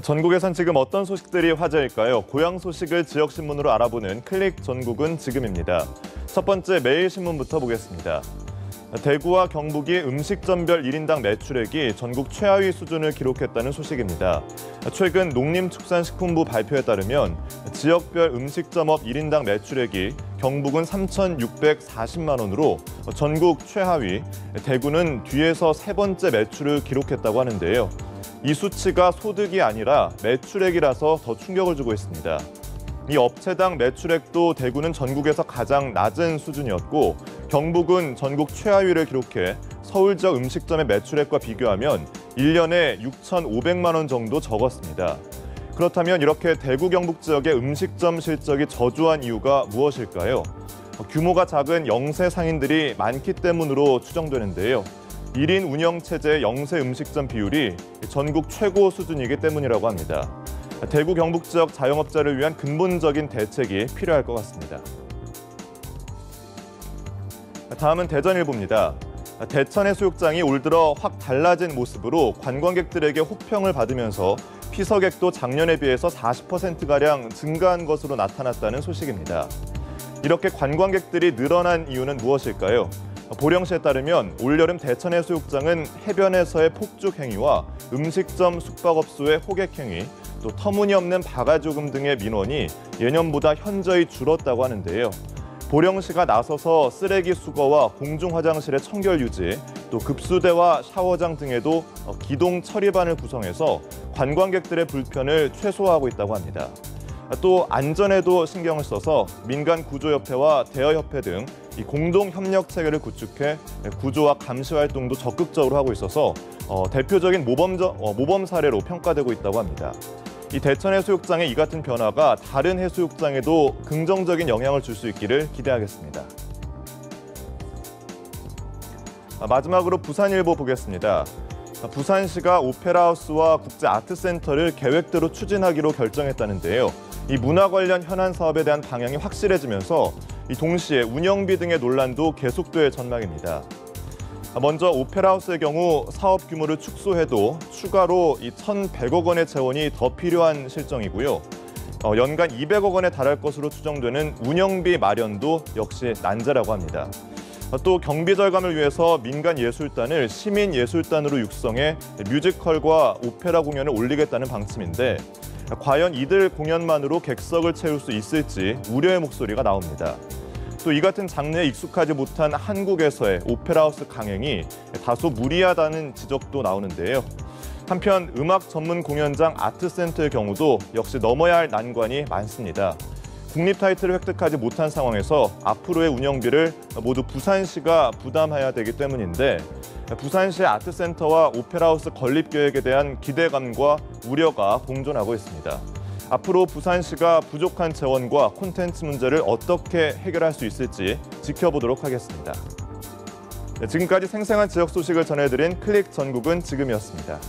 전국에선 지금 어떤 소식들이 화제일까요? 고향 소식을 지역신문으로 알아보는 클릭 전국은 지금입니다. 첫 번째 매일신문부터 보겠습니다. 대구와 경북이 음식점별 1인당 매출액이 전국 최하위 수준을 기록했다는 소식입니다. 최근 농림축산식품부 발표에 따르면 지역별 음식점업 1인당 매출액이 경북은 3,640만 원으로 전국 최하위, 대구는 뒤에서 세 번째 매출을 기록했다고 하는데요. 이 수치가 소득이 아니라 매출액이라서 더 충격을 주고 있습니다. 이 업체당 매출액도 대구는 전국에서 가장 낮은 수준이었고 경북은 전국 최하위를 기록해 서울 지역 음식점의 매출액과 비교하면 1년에 6,500만 원 정도 적었습니다. 그렇다면 이렇게 대구 경북 지역의 음식점 실적이 저조한 이유가 무엇일까요? 규모가 작은 영세 상인들이 많기 때문으로 추정되는데요. 1인 운영체제의 영세 음식점 비율이 전국 최고 수준이기 때문이라고 합니다. 대구 경북 지역 자영업자를 위한 근본적인 대책이 필요할 것 같습니다. 다음은 대전일보입니다. 대천해수욕장이 올 들어 확 달라진 모습으로 관광객들에게 호평을 받으면서 피서객도 작년에 비해서 40%가량 증가한 것으로 나타났다는 소식입니다. 이렇게 관광객들이 늘어난 이유는 무엇일까요? 보령시에 따르면 올여름 대천해수욕장은 해변에서의 폭죽 행위와 음식점 숙박업소의 호객 행위, 또 터무니없는 바가지 요금 등의 민원이 예년보다 현저히 줄었다고 하는데요. 보령시가 나서서 쓰레기 수거와 공중 화장실의 청결 유지, 또 급수대와 샤워장 등에도 기동 처리반을 구성해서 관광객들의 불편을 최소화하고 있다고 합니다. 또 안전에도 신경을 써서 민간구조협회와 대여협회 등 이 공동 협력 체계를 구축해 구조와 감시 활동도 적극적으로 하고 있어서 대표적인 모범 사례로 평가되고 있다고 합니다. 이 대천해수욕장의 이 같은 변화가 다른 해수욕장에도 긍정적인 영향을 줄 수 있기를 기대하겠습니다. 마지막으로 부산일보 보겠습니다. 부산시가 오페라하우스와 국제아트센터를 계획대로 추진하기로 결정했다는데요. 이 문화 관련 현안 사업에 대한 방향이 확실해지면서 동시에 운영비 등의 논란도 계속될 전망입니다. 먼저 오페라하우스의 경우 사업 규모를 축소해도 추가로 1,100억 원의 재원이 더 필요한 실정이고요. 연간 200억 원에 달할 것으로 추정되는 운영비 마련도 역시 난제라고 합니다. 또 경비 절감을 위해서 민간 예술단을 시민 예술단으로 육성해 뮤지컬과 오페라 공연을 올리겠다는 방침인데 과연 이들 공연만으로 객석을 채울 수 있을지 우려의 목소리가 나옵니다. 또 이 같은 장르에 익숙하지 못한 한국에서의 오페라하우스 강행이 다소 무리하다는 지적도 나오는데요. 한편 음악 전문 공연장 아트센터의 경우도 역시 넘어야 할 난관이 많습니다. 국립 타이틀을 획득하지 못한 상황에서 앞으로의 운영비를 모두 부산시가 부담해야 되기 때문인데 부산시의 아트센터와 오페라하우스 건립 계획에 대한 기대감과 우려가 공존하고 있습니다. 앞으로 부산시가 부족한 재원과 콘텐츠 문제를 어떻게 해결할 수 있을지 지켜보도록 하겠습니다. 지금까지 생생한 지역 소식을 전해드린 클릭 전국은 지금이었습니다.